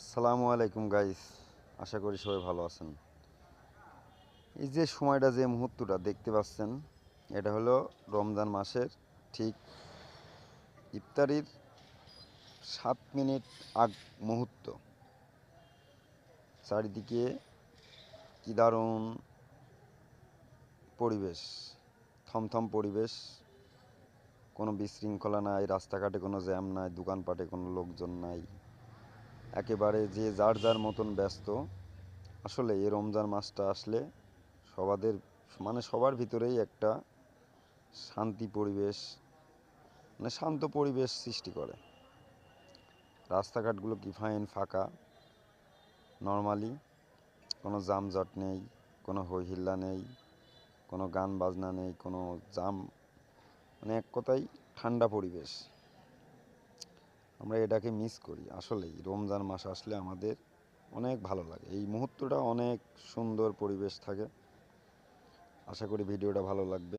আসসালামু আলাইকুম গাইস, আশা করি সবাই ভালো আছেন। এই যে সময়টা, যে মুহূর্তটা দেখতে পাচ্ছেন, এটা হলো রমজান মাসের ঠিক ইফতারির 7 মিনিট আগ মুহূর্ত। চারিদিকে কি দারুণ পরিবেশ, থমথম পরিবেশ, কোনো বিশৃঙ্খলা নাই, রাস্তাঘাটে কোনো জ্যাম নাই, দোকানপাটে কোনো লোকজন নাই, একেবারে যে যার যার মতন ব্যস্ত। আসলে এই রমজান মাসটা আসলে সবাদের সবার ভিতরেই একটা শান্তি পরিবেশ, শান্ত পরিবেশ সৃষ্টি করে। রাস্তাঘাটগুলো কি ফাইন ফাঁকা, নর্মালি কোনো যানজট নেই, কোনো হইহিল্লা নেই, কোনো গান বাজনা নেই, কোনো জাম, এক কথায় ঠান্ডা পরিবেশ। আমরা এটাকে মিস করি। আসলেই রমজান মাস আসলে আমাদের অনেক ভালো লাগে, এই মুহূর্তটা অনেক সুন্দর পরিবেশ থাকে। আশা করি ভিডিওটা ভালো লাগবে।